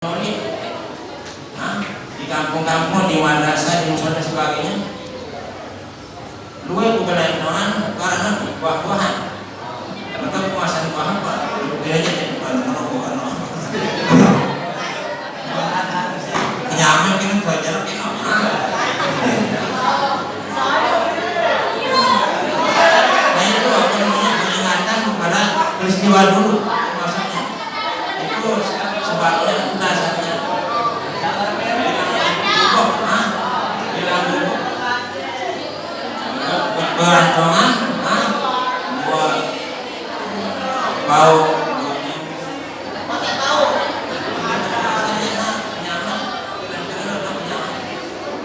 Di kampung-kampung, di madrasah, di musola dan sebagainya, luwe bukan lain karena buah-buahan. Karena tahu kemasan buah apa? Dia aja jadi buah-buahan. Kenyaman kan belajar kan? Nah itu apa namanya peringatan kepada peristiwa dulu maksudnya. Itu sebabnya dasarnya. Berantongan, buat bau,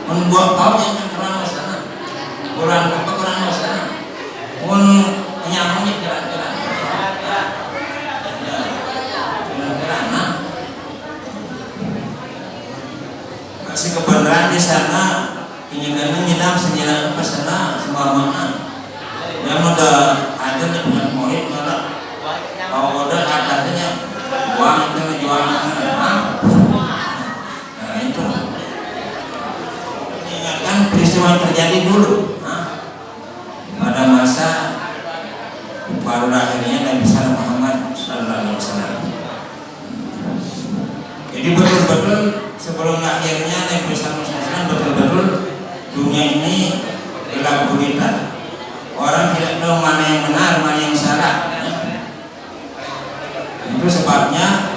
membuat bau yang kurang sana, kurang sana, pun nyamannya gerak-gerak, kasih kebenaran di sana. Ini karena nyidam senjata pesana semua mana yang udah ada dengan murid mana kalau udah adanya uang itu jual nah itu ingatkan peristiwa yang terjadi dulu pada masa baru akhirnya Nabi Muhammad Sallallahu Alaihi Wasallam. Jadi betul-betul sebelum akhirnya Nabi Sallallahu Alaihi Wasallam betul-betul dunia ini gelap gulita, orang tidak tahu mana yang benar, mana yang salah. Itu sebabnya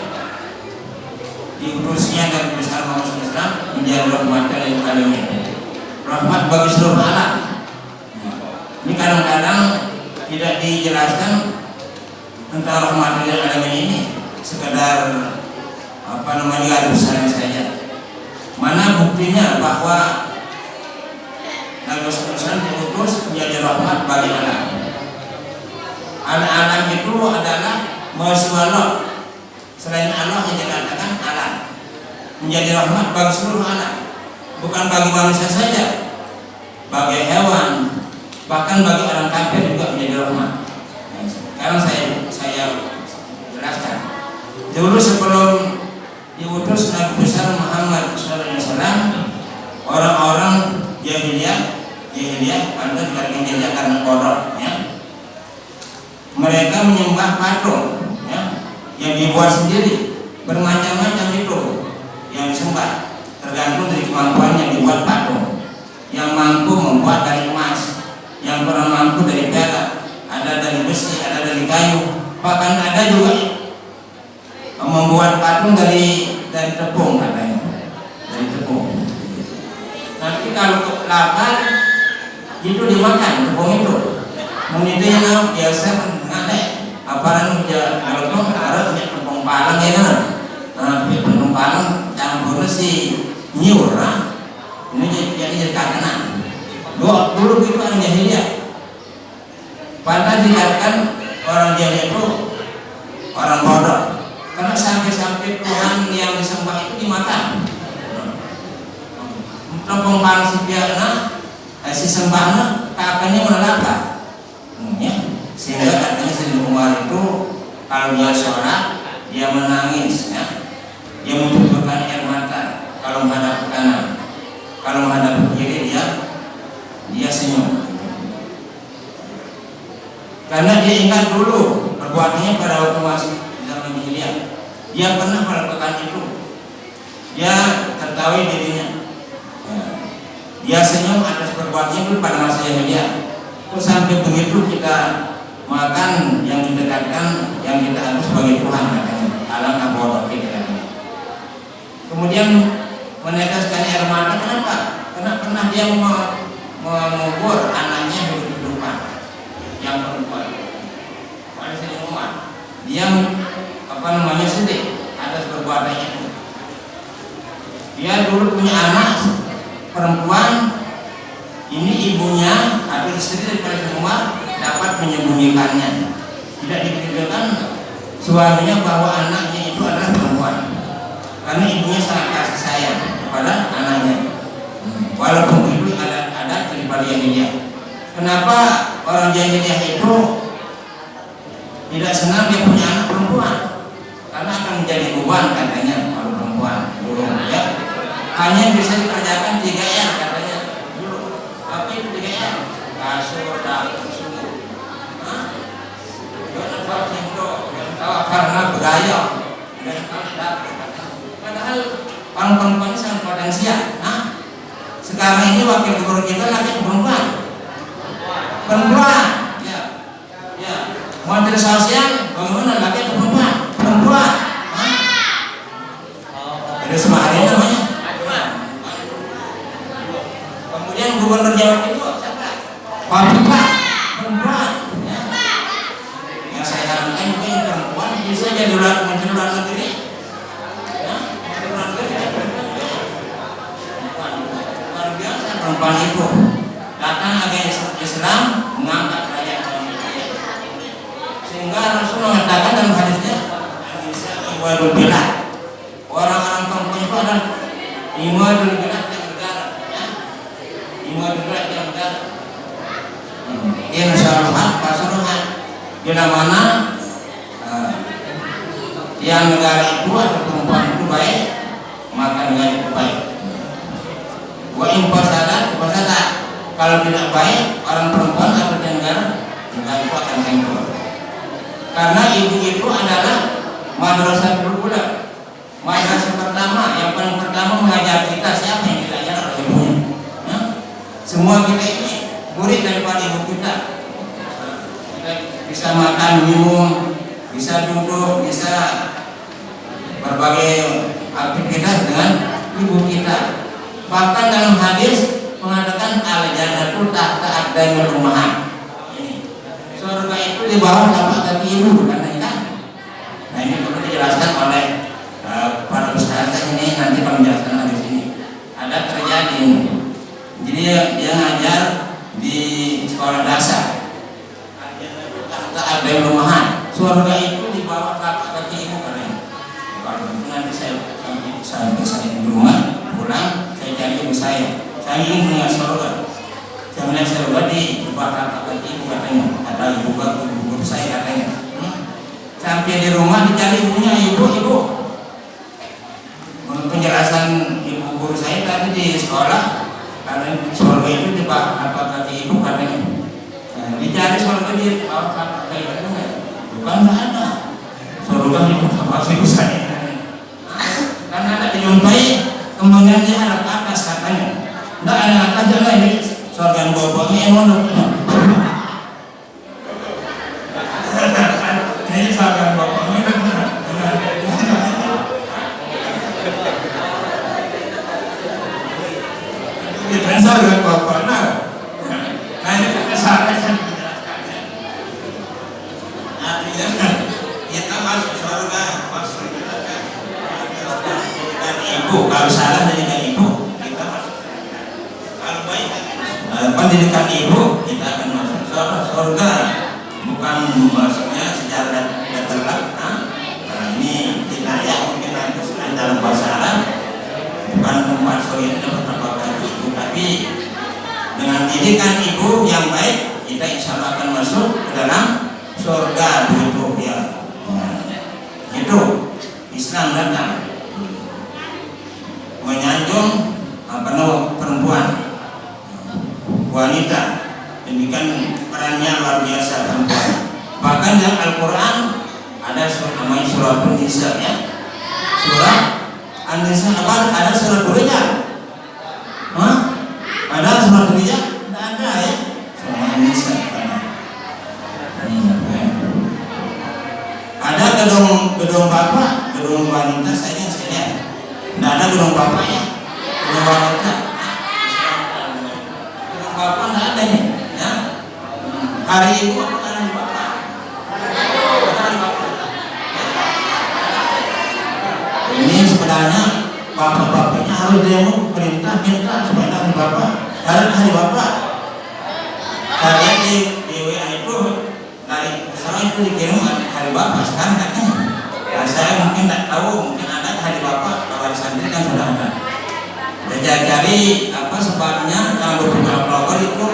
diutusnya Nabi besar Muhammad SAW menjadi rahmat dari alamin, rahmat bagi seluruh alam. Ini kadang-kadang tidak dijelaskan tentang rahmat dari alamin ini, sekedar apa namanya ada besarnya saja. Mana buktinya bahwa Nabi SAW diutus menjadi rahmat bagi alam. Alam itu adalah manusia Allah. Selain Allah yang dikatakan alam, menjadi rahmat bagi seluruh alam, bukan bagi manusia saja, bagi hewan, bahkan bagi orang kafir juga menjadi rahmat. Sekarang saya jelaskan. Dulu sebelum diutus Nabi besar Muhammad SAW, orang-orang jahiliyah pada jahiliyah karena bodoh, ya. Mereka menyembah patung, ya, yang dibuat sendiri, bermacam-macam itu yang disembah, tergantung dari kemampuan yang dibuat patung. Yang mampu membuat dari emas, yang kurang mampu dari perak, ada dari besi, ada dari kayu, bahkan ada juga membuat patung dari tepung katanya, dari tepung. Nanti kalau lapar itu dimakan tepung itu. Mungkin itu yang biasa mengenai apaan dia kalau tuh harus tepung palang ya kan. Tapi tepung palang campur si nyiur lah. Ini jadi katanan. Dulu itu orang jahiliyah. Padahal dikatakan orang jahiliyah itu orang bodoh. Karena sampai Tuhan yang disembah itu dimakan. Tepung palang si biarna si sembahna kakaknya menelapa, ya. Sehingga katanya Sayyidina Umar itu kalau dia sholat dia menangis, ya. Dia mencucurkan air mata kalau menghadap ke kanan, kalau menghadap ke kiri dia senyum, karena dia ingat dulu perbuatannya pada waktu masih zaman jahiliyah. Dia pernah melakukan itu, dia tertawa dirinya. Dia senyum atas perbuatannya itu pada masa jahiliyah. Terus sampai begitu kita makan yang didekatkan, yang kita anggap sebagai Tuhan katanya. Alangkah bodoh kita katanya. Kemudian meneteskan air mata kenapa? Karena pernah dia mengubur anaknya hidup-hidupan yang perempuan. Pada Sayyidina Umar, dia sedih atas perbuatannya itu. Dia dulu punya anak perempuan, ini ibunya atau istri daripada Umar dapat menyembunyikannya, tidak diberitakan suaminya bahwa anaknya itu adalah perempuan, karena ibunya sangat kasih sayang kepada anaknya. Walaupun itu ada daripada jahiliyah. Kenapa orang jahiliyah itu tidak senang dia punya anak perempuan? Karena akan menjadi beban katanya kalau perempuan. hanya bisa dikerjakan 3R katanya dulu. Apa itu 3R? Kasur, dapur, sumur. Jangan tahu cinta, jangan tahu karena budaya, jangan tahu dapur. Padahal perempuan sangat potensial. Sekarang ini wakil gubernur kita laki perempuan. Perempuan, ya. Menteri Sosial bagaimana laki perempuan? Perempuan. Ada semari namanya. Kemudian gubernur Jawa Timur siapa? Perempuan. Ya. Yang saya harapkan juga perempuan bisa jadi menteri luar negeri. Luar biasa perempuan itu. Datang agama Islam mengangkat rakyat sehingga Rasul mengatakan dalam hadisnya iwadul bilad, orang-orang perempuan itu adalah iwadul bilad yang negara, iwadul bilad yang negara. Insyaallah pasuruhan bila mana yang negara itu atau perempuan itu baik, maka negara itu baik. Wa imposadat kalau tidak baik orang perempuan atau negara itu akan hancur. Karena ibu itu adalah madrasah ula, madrasah pertama yang paling pertama mengajar kita. Siapa yang kita ajar? Ibunya. Semua kita ini murid daripada ibu kita. Kita bisa makan, minum, bisa duduk, bisa berbagai aktivitas dengan ibu kita. Bahkan dalam hadis mengatakan al-jannatu tahta aqdamil ummahat. Surga itu di bawah tapak kaki ibu katanya kan. Nah ini perlu dijelaskan oleh para ustaz ini nanti kalau menjelaskan hadis ini. Ada terjadi ini. Jadi dia ngajar di sekolah dasar. Al-jannatu tahta aqdamil ummahat. Surga itu di bawah tapak kaki ibu katanya. Kalau nanti saya di rumah pulang saya cari ibu saya ingin melihat surga. Saya melihat surga di bawah tapak kaki ibu katanya. Ada ibu saya katanya. Sampai di rumah dicari ibunya, ibu. Menurut penjelasan ibu guru saya tadi di sekolah, karena surga itu di bawah tapak kaki ibu katanya. Dicari surga di bawah tapak kaki ibu, bukan nggak ada. Surga di bawah ibu saya. Karena ada dijumpai kemudian di harap atas katanya. Nggak ada atas jangan ini surga bawahnya yang mana? Ini surga bawahnya. Itu surga bawahnya. Nah ini kesalahan yang dijelaskannya. Artinya kita masuk surga, masuk neraka. Dan ibu kalau salah dengan ibu kita masuk surga. Kalau baik pendidikan ibu kita akan masuk surga. Bukan maksudnya secara terlak. Ini kita ya mungkin nanti selain dalam bahasa Arab bukan tempat surga bertambah ibu, tapi dengan didikan ibu yang baik kita insya Allah akan masuk ke dalam surga begitu ya. Itu Islam datang menyanjung perempuan, wanita, demikian perannya luar biasa perempuan. Bahkan dalam Al-Quran ada namanya surah An-Nisa ya. Surah An-Nisa apa? Ada surah Rijal. Ada surah Rijal? Tidak ada ya. Surah An-Nisa ada gedung bapak, gedung wanita saya lihat. Tidak ada gedung bapak ya. Gedung wanita. Gedung bapak tidak ada nih. Ya. Hari Ibu apa hari bapak? Hari bapak. Ini sebenarnya bapak-bapaknya harus demo perintah minta supaya hari bapak. Hari bapak. Saya di WA itu dari sekarang itu dikirim hari bapak sekarang katanya. Nah, saya mungkin tidak tahu, mungkin ada hari bapak kalau di santri kan sudah ada. Cari apa sebabnya kalau 20 Oktober itu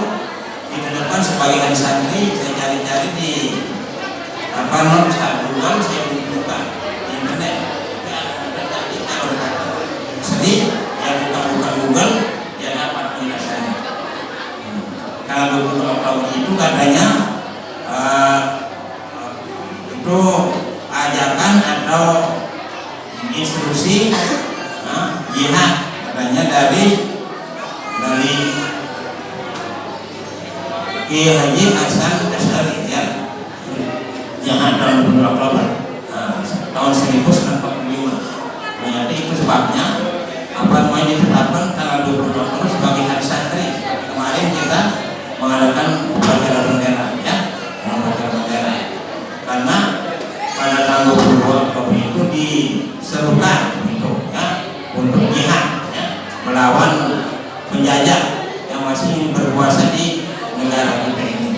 ditetapkan sebagai hari santri. Saya cari-cari di apa nomor Google saya buka di internet. Sedih yang bukan Oktober itu katanya itu ajakan atau instruksi jihad katanya dari Kiai Haji Hasan Asy'ari ya, jihad tahun 2 Oktober tahun 1945. Ternyata itu sebabnya apa namanya ditetapkan tanggal 20 Oktober sebagai hari santri. Kemarin kita mengadakan upacara bendera ya, upacara bendera karena pada tanggal 22 Oktober itu diserukan itu ya untuk jihad ya, melawan penjajah yang masih ingin berkuasa di negara kita ini.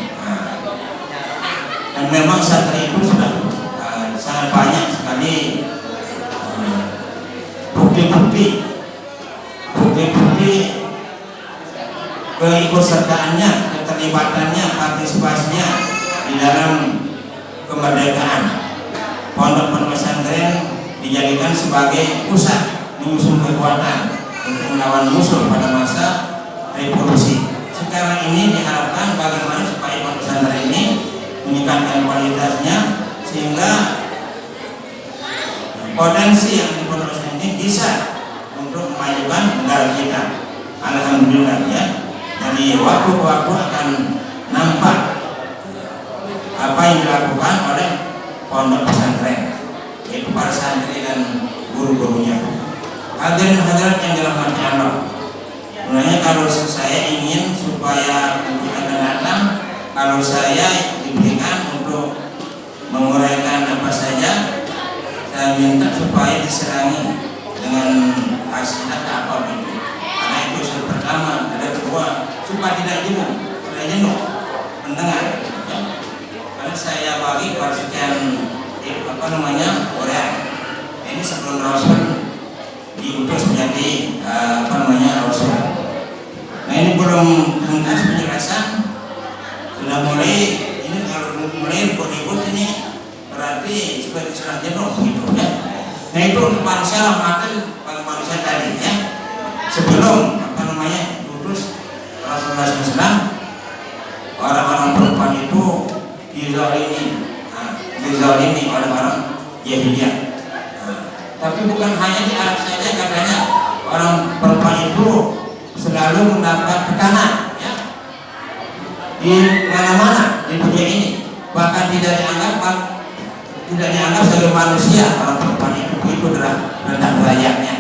Dan memang santri itu sudah sangat banyak sekali bukti-bukti keikutsertaannya, keterlibatannya, partisipasinya di dalam kemerdekaan. Pondok pesantren dijadikan sebagai pusat mengusung kekuatan untuk melawan musuh pada masa revolusi. Sekarang ini diharapkan bagaimana supaya pondok pesantren ini meningkatkan kualitasnya sehingga potensi yang di pondok pesantren ini bisa untuk memajukan negara kita. Alhamdulillah ya. Jadi waktu ke waktu akan nampak apa yang dilakukan oleh pondok pesantren, yaitu para santri dan guru-gurunya. Hadirin hadirat yang dirahmati Allah. Sebenarnya kalau saya ingin supaya untuk akan datang, kalau saya diberikan untuk menguraikan apa saja, saya minta supaya diserangi dengan hasilat apa itu. Karena itu yang pertama, ada kedua, supaya tidak jenuh mendengar. Ya. Karena saya bagi persekian orang. Ini sebelum Rasul diutus menjadi Rasul. Nah ini belum tuntas penjelasan, sudah mulai ini kalau mulai ribut ini berarti seperti sudah jenuh gitu ya. Nah itu untuk manusia mati bagi manusia tadi ya. Sebelum diutus Rasulullah SAW, orang-orang perempuan itu dizalimi oleh orang Yahudi. Tapi bukan hanya di Arab saja, katanya orang perempuan itu selalu mendapat tekanan ya, di mana-mana di dunia ini, bahkan tidak dianggap sebagai manusia. Orang perempuan itu adalah rendah derajatnya.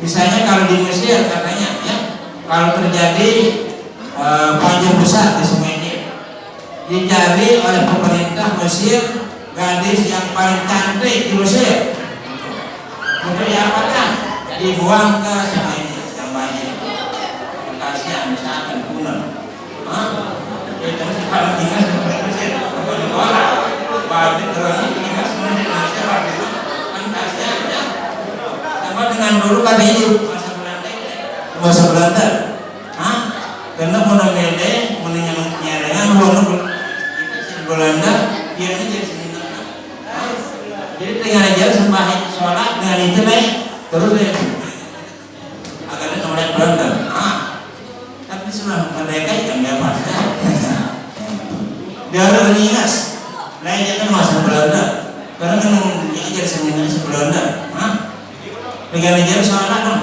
Misalnya kalau di Mesir katanya ya, kalau terjadi banjir besar di Sungai Nil, dicari oleh pemerintah Mesir gadis yang paling cantik di Mesir untuk diapakan, dibuang ke Sungai Nil yang banjir. Kasihan misalkan punah. Itu kalau tinggal di Mesir, kalau di bawah banjir terus tinggal semuanya di Mesir itu kan kasihan ya. Sama dengan dulu kan ini masa Belanda, karena mau mede, mau nyarengan, mau di Belanda, dia ini jadi seniman. Jadi tinggal aja sembahyang sholat dengan itu nih, terus ya, agarnya nomornya Belanda. Tapi sudah mereka yang nggak pas. Dia ada mengingat, lainnya kan masa Belanda, karena kan dia jadi seniman Belanda. Dengan aja sholat dong.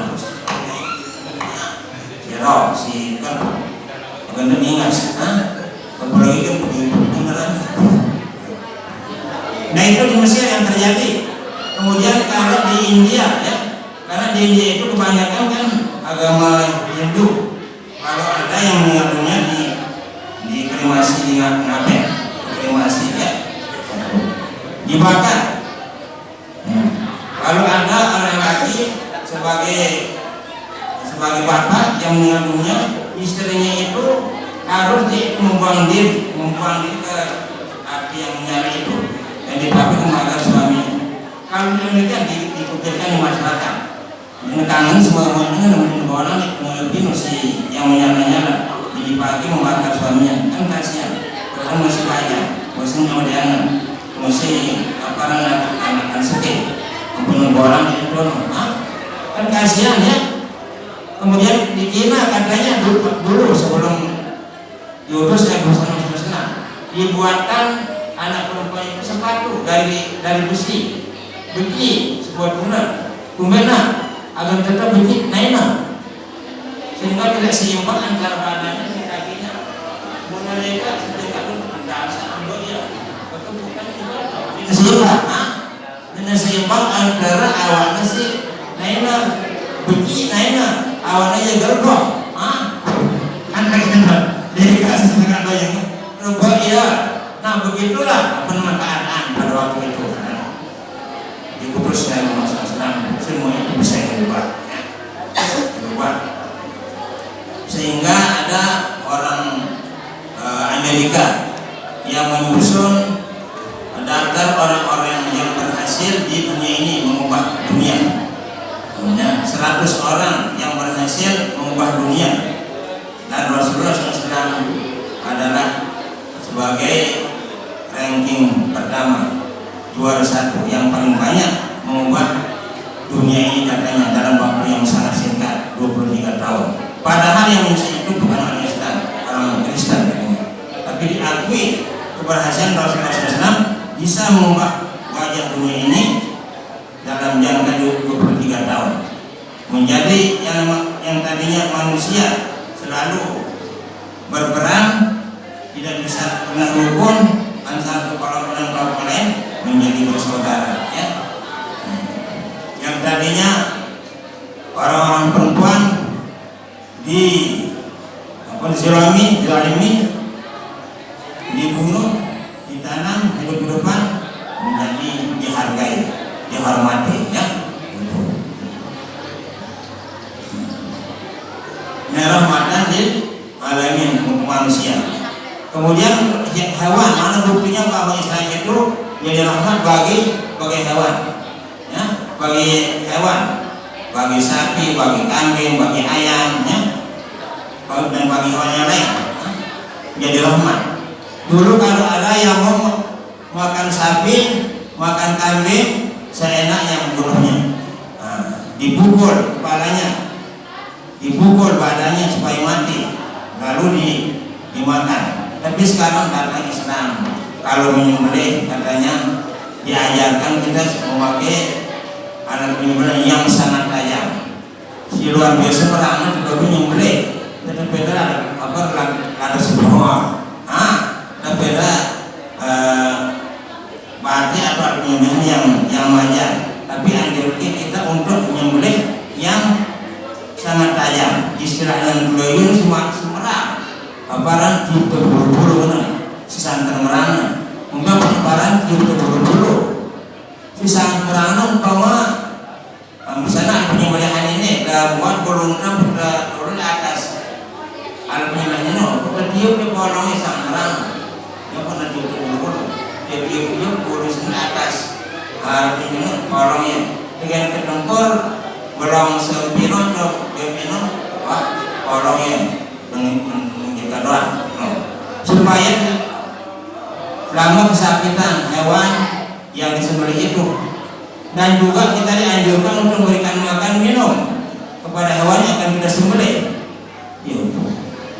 Oh, si kan bukan mengingat, apalagi kan beneran. Nah itu di Mesir yang terjadi. Kemudian kalau di India ya, karena di India itu kebanyakan kan agama Hindu. Kalau ada yang mengakunya di kremasi, di ngapain? Kremasi ya, dibakar. Kalau ada orang laki sebagai bapak yang mengandungnya, istrinya itu harus membuang diri ke api yang menyala itu dan dipakai membakar suaminya. Kalau demikian dipikirkan di masyarakat, kangen semuanya dengan orang lebih si yang menyala dipakai membakar suaminya, kan kasihan. Padahal masih banyak, masih nyawa masih anak sakit, membunuh orang itu kan kasihan ya. Kemudian di Cina katanya dulu sebelum diutus oleh Rasulullah SAW, dibuatkan anak perempuan itu sepatu dari besi, sebuah kumbena agar tetap beki naina, sehingga tidak seimbang antara badannya dan kakinya. Mereka sedekat itu dasar dia, itu bukan seimbang, tidak seimbang antara awalnya si naina beki naina awalnya ya gerbong, anak kita dikasih dengan banyak rubah ya. Nah begitulah keadaan pada waktu itu. Dikubus dari Rasulullah SAW, semua itu bisa dirubah, dirubah. Sehingga ada orang Amerika yang menyusun daftar orang-orang yang berhasil di dunia ini mengubah dunia. 100 orang yang berhasil mengubah dunia, dan Rasulullah SAW adalah sebagai ranking pertama, juara 1 yang paling banyak mengubah dunia ini katanya dalam waktu yang sangat singkat, 23 tahun. Padahal yang mengisi itu bukan orang Islam, orang Kristen katanya. Tapi diakui keberhasilan Rasulullah SAW bisa mengubah wajah dunia ini dalam jangka 23 tahun, menjadi yang tadinya manusia selalu berperang, tidak bisa pernah rukun antara kelompok dan kelompok lain, menjadi bersaudara, ya. Yang tadinya orang-orang perempuan dizalimi, dibunuh, ditanam hidup-hidupan, menjadi dihargai, dihormati, ya. Rahmatan lil alamin, manusia. Kemudian hewan, mana buktinya bahwa Islam itu jadi rahmat bagi hewan, ya, bagi hewan, bagi sapi, bagi kambing, bagi ayam, ya, dan bagi hewan yang lain, ya, jadi rahmat. Dulu kalau ada yang mau makan sapi, makan kambing, seenaknya membunuhnya, dipukul kepalanya, dipukul badannya supaya mati, lalu dimakan. Tapi sekarang datang Islam, kalau menyembelih katanya diajarkan kita memakai alat penyembelih yang sangat tajam. Si luar biasa merangkak juga menyembelih, tapi beda ada sebuah, ada beda berarti atau penyembelihan yang wajar. Tapi anjurkan kita untuk menyembelih yang sangat tajam, istilahnya dulu semua semerang, aparan tiup terburu-buru, si santer merana, mungkin aparan tiup terburu-buru, si santer merana umpama misalnya penyembelihan ini buat golongnya turun ke atas, al penyembelihan ini, kita tiup di kolongnya santer merana, dia pernah tiup terburu-buru, dia tiup golong ke atas, al ini kolongnya, dengan ketempur golong sepino atau bepino, kolongnya kita doang, supaya lama kesakitan hewan yang disembelih itu. Dan juga kita dianjurkan untuk memberikan makan minum kepada hewan yang akan kita sembelih.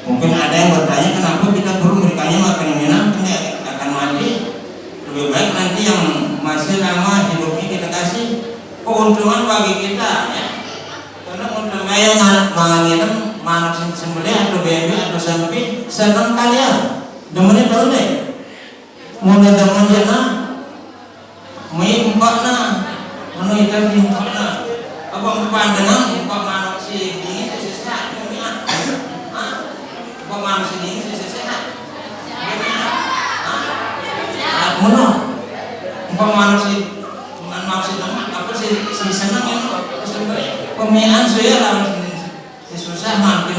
Mungkin ada yang bertanya kenapa kita perlu memberikannya makan minum, dia akan mati. Lebih baik nanti yang masih lama hidupnya kita kasih keuntungan bagi kita, ya. Karena untungnya yang menganggap manuk sembelih atau baby atau sapi senang kalian, demennya tahu deh, mau datang aja na, mie empat na, mana ikan empat na, abang pandangan empat manuk si dingin si sehat, empat manuk si dingin si sehat, mana, empat manuk si teman, apa si senang itu, pemian saya lah. Susah mampir,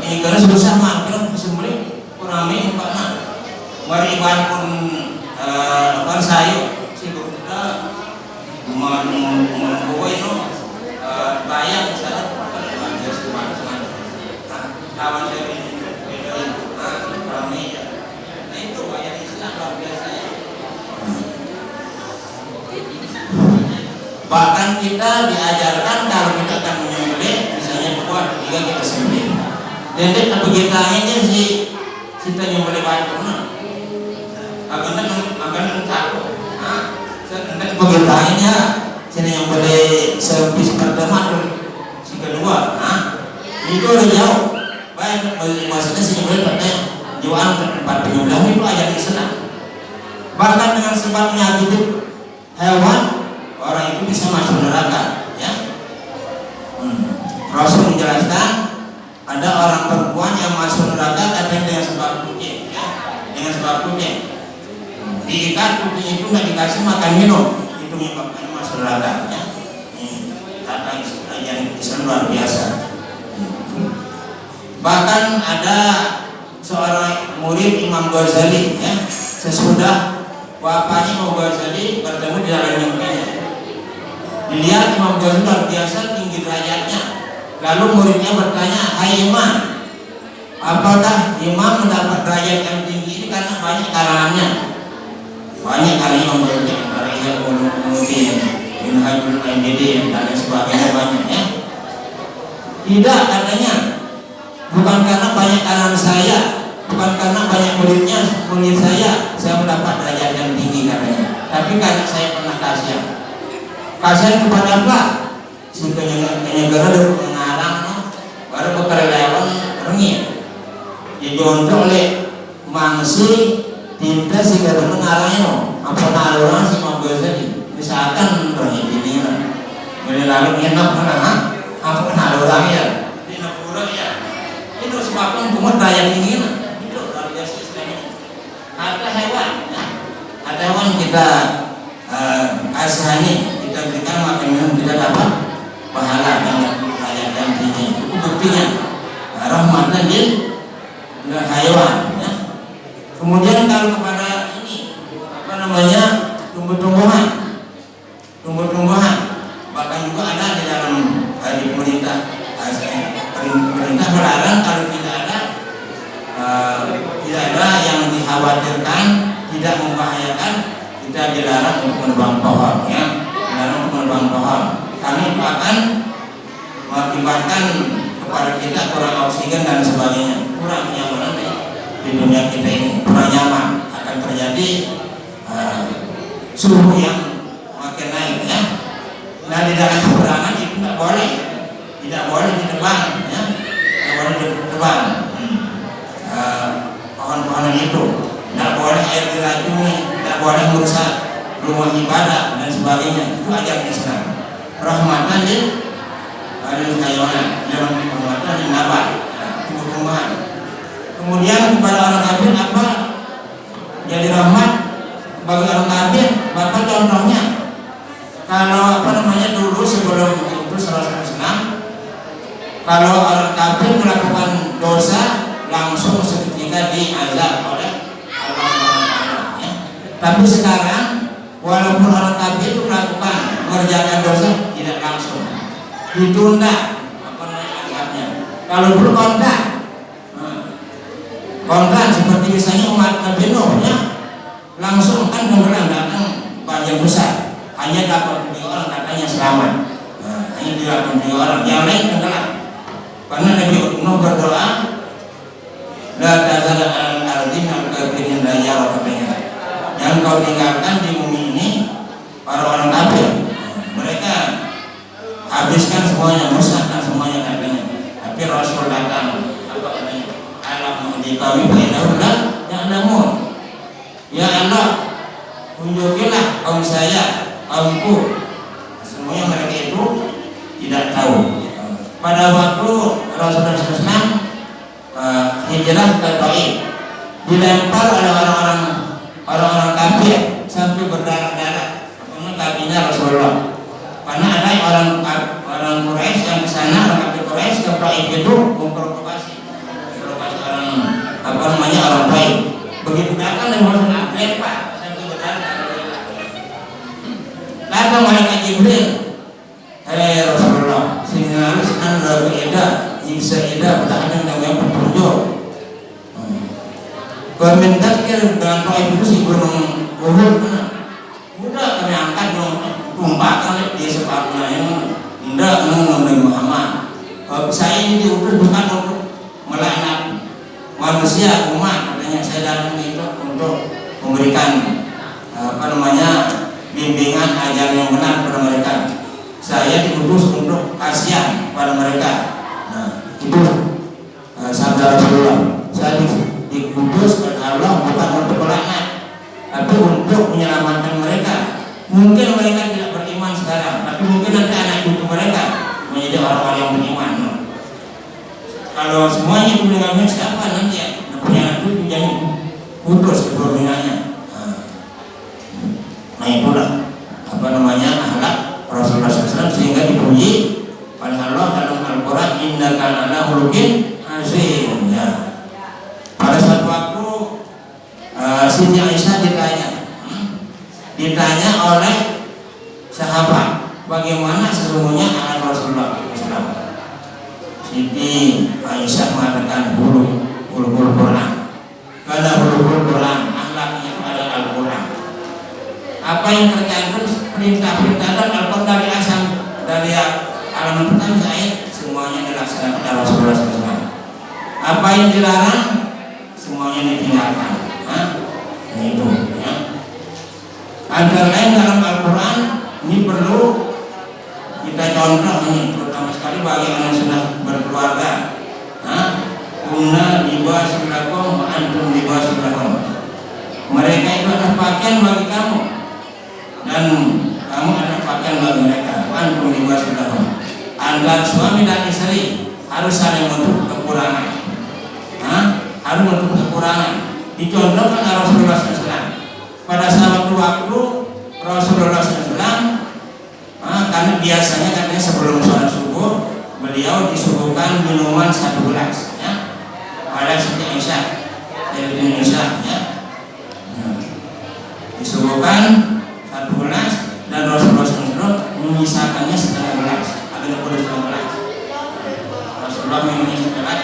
ini karena susah mampir sembelih kurang lebih 4 nak. Mari iban pun kan sayur, si kita membawa itu bayar misalnya, kawan saya ini bedain, kami ya, nah itu bayar Islam luar biasa ya. Bahkan kita diajarkan kalau kita akan menyembelih, misalnya 2, 3 kita sembelih. Dedek atau pegetanya si kita yang boleh batu nah akan takut nanti pegetanya sini yang boleh servis pertama si kedua itu udah jauh baik maksudnya sini boleh pakai jualan ke tempat penyembelihan itu aja Islam. Bahkan dengan sebabnya gitu hewan orang itu bisa masuk neraka ya. Rasul menjelaskan ada orang perempuan yang masuk neraka katanya dengan sebab kucing ya, dengan sebab kucing diikat kucing itu nggak dikasih makan minum itu menyebabkan masuk neraka ya. Kata yang Islam luar biasa. Bahkan ada seorang murid Imam Ghazali ya, sesudah wafatnya Imam Ghazali bertemu di dalam mimpinya. Dilihat Imam Ghazali luar biasa tinggi derajatnya. Lalu muridnya bertanya, "Hai Imam, apakah Imam mendapat derajat yang tinggi ini karena banyak karangannya?" Banyak karya Imam Ghazali, karya Ulumuddin, Minhajul Aidin dan sebagainya banyak ya. Tidak, katanya bukan karena banyak karangan saya, bukan karena banyak murid saya mendapat derajat yang tinggi katanya, tapi karena saya pernah kasihan kepada apa? Si penyelenggara mengarang baru berkaryawan rengit digontok oleh mangsi tinta si gara mengarangnya apa naruhan si Imam Ghazali misalkan rengit ini mulai lalu enak mana apa naruhannya di negara ya itu sebabnya cuma daya tinggi itu luar biasa istilahnya. Ada hewan kita asihani kita berikan makan minum kita dapat pahala dengan daya yang tinggi itu buktinya rahmatan lil hewan ya. Kemudian kalau kepada ini apa namanya tumbuh-tumbuhan bahkan juga ada di dalam di pemerintah melarang kalau tidak ada yang dikhawatirkan tidak membahayakan kita dilarang untuk menebang pohon ya, dilarang untuk menebang pohon. Kami akan mengakibatkan kepada kita kurang oksigen dan sebagainya, kurang kenyamanan di dunia kita ini, kurang nyaman, akan terjadi suhu yang makin naik ya. Nah di dalam peperangan itu tidak boleh ditebang ya, tidak boleh ditebang pohon-pohonan itu, tidak boleh air diracuni, tidak boleh merusak rumah ibadah dan sebagainya. Itu ajaran Islam. Rahmatan lil hayawan, rahmatan lil nabat, tumbuh-tumbuhan. Kemudian kepada orang kafir apa jadi rahmat bagi orang kafir? Bapak contohnya kalau apa namanya dulu sebelum itu Islam, kalau orang kafir melakukan dosa langsung seketika diazab oleh Allah SWT ya. Tapi sekarang walaupun orang kafir itu melakukan mengerjakan dosa tidak langsung ditunda apa namanya azabnya. Kalau dulu kontan seperti misalnya umat Nabi Nuh ya, langsung kan beneran datang banjir besar, hanya 87 orang katanya selamat, hanya 87 orang, yang lain tenggelam. Karena Nabi Nuh berdoa, la tazal al-ardi minal kafirin dayara, katanya, yang kau tinggalkan di bumi ini orang-orang kafir, mereka habiskan semuanya, musnahkan semuanya katanya. Tapi Rasul datang, apa katanya? Alam di kami bainahullah yang namun ya Allah tunjukilah kaum saya, kaumku, semuanya mereka itu tidak tahu. Pada waktu Rasulullah SAW hijrah ke Taif, dilempar oleh orang-orang kafir sampai berdarah-darah karena kakinya Rasulullah. Karena ada orang Quraisy yang ke sana, orang kafir Quraisy ke Taif itu memprovokasi orang Taif. Begitu datang dan Rasulullah lempar sampai berdarah. Datang malaikat Jibril, "Hei Rasulullah, sehingga harus anda beredar, bisa edar bertahan dengan petunjuk." Komentarnya dengan Taif itu si gunung Uhud, mudah kami angkat tumpahkan dia sebabnya yang tidak mengenai Muhammad. Saya ini diutus bukan untuk melaknat manusia umat katanya saya datang itu untuk memberikan bimbingan ajaran yang benar kepada mereka. Saya diutus untuk kasihan kepada mereka. Nah, itu sabda Rasulullah. Saya diutus oleh Allah bukan untuk melaknat, tapi untuk menyelamatkan mereka. Mungkin mereka tidak beriman sekarang, tapi mungkin nanti anak cucu mereka menjadi orang-orang yang beriman. Kalau semuanya itu meninggalkan siapa nanti ya? Punya anak cucu jadi putus keturunannya. Nah itulah akhlak Rasulullah SAW sehingga dipuji oleh Allah dalam Al-Quran, innaka ala khuluqin azim. Ya. Pada suatu waktu Siti Aisyah ditanya oleh sahabat, bagaimana sesungguhnya anak Rasulullah SAW. Siti Aisyah mengatakan hulu Quran. Karena hulu Quran akhlaknya itu adalah Al-Quran. Apa yang tercantum perintah-perintah dan Al-Quran dari halaman pertama ayat semuanya dilaksanakan oleh Rasulullah SAW. Apa yang dilarang semuanya ditinggalkan. Nah itu ya. Antara lain dalam Al-Quran ini perlu kita contoh ini, terutama sekali bagi yang sudah berkeluarga. Kunna libasul lakum wa antum libasul lahum. Mereka itu adalah pakaian bagi kamu dan kamu adalah pakaian bagi mereka. Antum libasul lahum. Antara suami dan istri harus saling menutup kekurangan. Harus menutup kekurangan. Dicontohkan oleh Rasulullah SAW. Pada suatu waktu Rasulullah SAW, karena biasanya katanya sebelum sholat subuh beliau disuguhkan minuman 1 gelas, ya, oleh Siti Aisyah dari Indonesia, ya. Disuguhkan 1 gelas dan Rasulullah SAW menyisakannya 1/2 gelas, agar boleh 1/2 gelas. Rasulullah minumnya 1 gelas.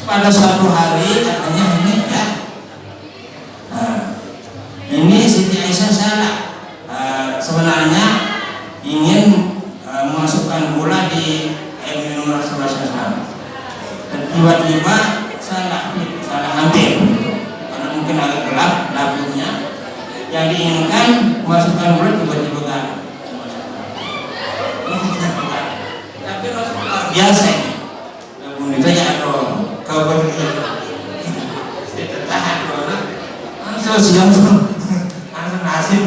Pada suatu hari katanya ini ya, ini Siti Aisyah salah. Sebenarnya ingin memasukkan gula di air minum Rasulullah SAW. Dan tiba-tiba salah ambil karena mungkin agak gelap dapurnya. Yang diinginkan memasukkan gula tiba-tiba garam. Tapi Rasulullah biasa ini. Ditanya atau kau tahan langsung siang langsung hasil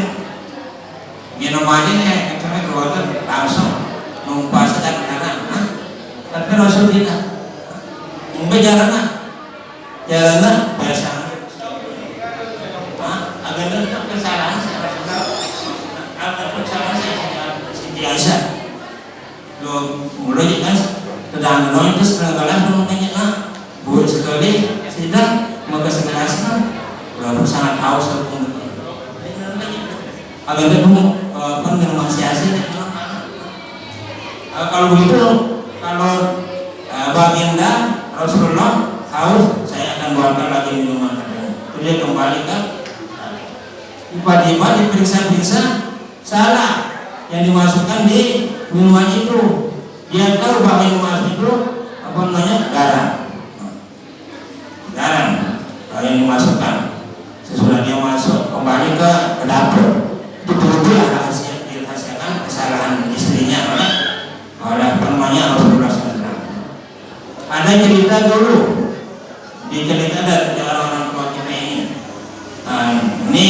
minumannya nih kami keluar langsung numpas dan kanan. Tapi Rasul tidak mungkin jalan biasa agak tetap kesalahan Siti Aisyah mulai kan sedang itu setengah tanya buruk sekali sidang maka sekelasnya lalu sangat haus agak ketemu masih asing. Kalau begitu kalau baginda Rasulullah haus saya akan buatkan lagi minuman katanya. Dia kembali kan tiba-tiba diperiksa-periksa salah yang dimasukkan di minuman itu. Dia tahu bahwa minuman itu garam yang dimasukkan. Sesudah dia masuk kembali ke dapur, itu dulu dirahasiakan kesalahan istrinya oleh Rasulullah SAW. Ada cerita dulu, cerita dari orang tua kita ini. Ini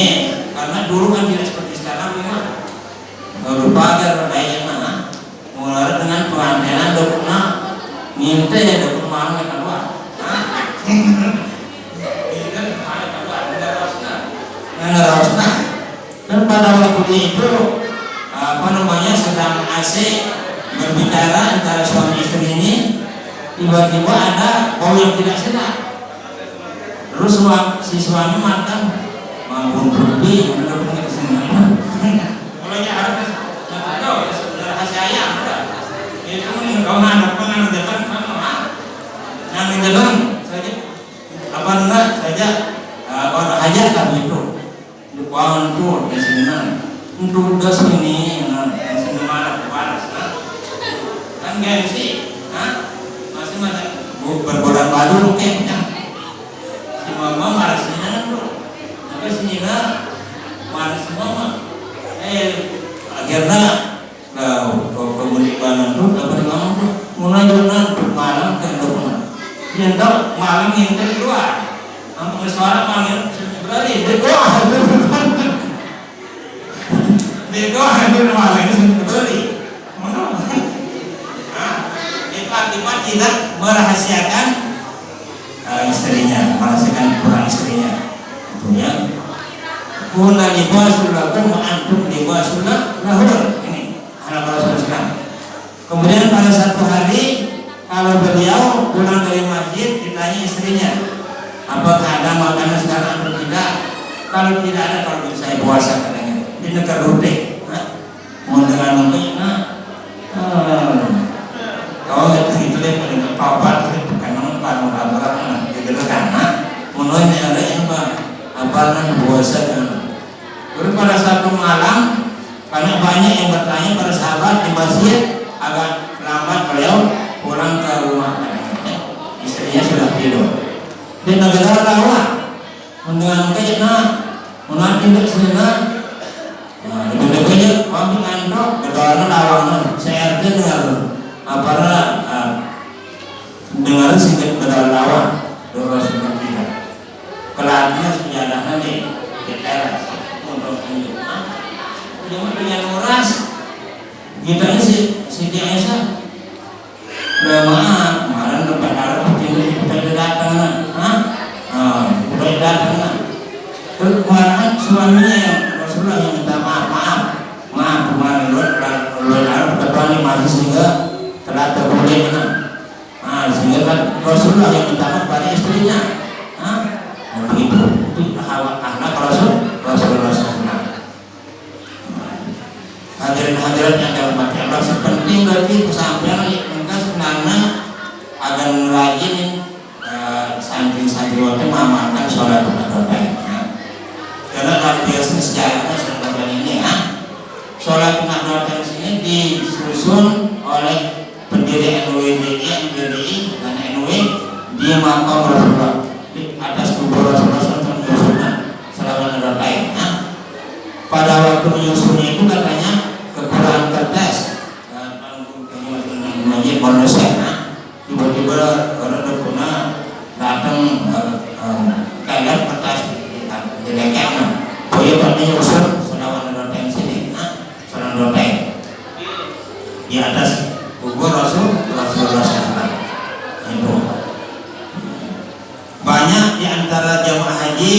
karena dulu kan tidak seperti sekarang memang berupa agar lainnya mulai dengan pengantinan dokternya nginte ya dokter mana keluar. Dan pada waktu itu sedang asik berbicara antara suami istri ini, tiba-tiba ada bau yang tidak sedap. Terus si suami makan mampun pergi benar-benar kesenangan. Kalau ya harus rahasia ayam itu kau ngadap depan yang di dalam saja apa enggak saja orang hajat kan itu lupakan tuh di sini untuk das ini di sini mana panas kan gengsi baru kayaknya si mama marah sini bro, tapi sini marah si mama, akhirnya kemudian tuh dapat lama tuh mulai jalan malam ke depan, dia tahu malam yang keluar, untuk suara panggil berarti deko hampir malam ini berarti, itu akibat tidak merahasiakan istrinya, merahasiakan Quran istrinya, tentunya. Kuna libasul lakum wa antum libasul lahur. Ini anak Rasulullah. Kemudian pada satu hari kalau beliau pulang dari masjid ditanya istrinya, apakah ada makanan sekarang atau tidak? Kalau tidak ada, kalau saya puasa katanya. Di negara Rute, mau dengan namanya, kalau itu dia paling papat, bukan nama paling gitu karena menurut ada yang apa puasa kan. Terus pada satu malam, karena banyak yang bertanya pada sahabat di masjid, agak lambat beliau pulang ke rumah, istrinya sudah tidur. Di negara lawa, mendengar kayaknya, menanti tidak senang. Nah, itu dia banyak kami kantor, berdoa lawangan. Saya arti dengar apa dengar singkat berdoa lawan, doa sunnah tidak. Keladnya sejadah nanti di teras untuk menunjukkan. Jangan dengan uras. Kita ini Siti Aisyah. Maaf, kemarin lepas darah kita datang, udah datang. Terus kemarin suaminya yang Rasulullah yang minta maaf kemarin lu ketuanya masih sehingga telah terboleh sehingga kan Rasulullah yang minta maaf pada istrinya. Begitu itu anak Rasulullah SAW. Hadirin yang dirahmati Allah, sepenting berarti kesampaian mereka sebenarnya agar rajin santri-santriwati mengamalkan sholat berdoa. Karena kalau biasanya sejarahnya sholat ini sholat berdoa ini disusun oleh pendiri NUI dan NUI di makam Rasulullah di atas kubur Rasulullah SAW berdoa. Pada waktu menyusunnya itu katanya kekurangan kertas majid manusia. Tiba-tiba orang berguna datang kayak kertas dilekatkan. Boleh pada nyusun selawat doteng sini, selawat doteng di atas kubur Rasulullah SAW. Itu banyak di antara jamaah haji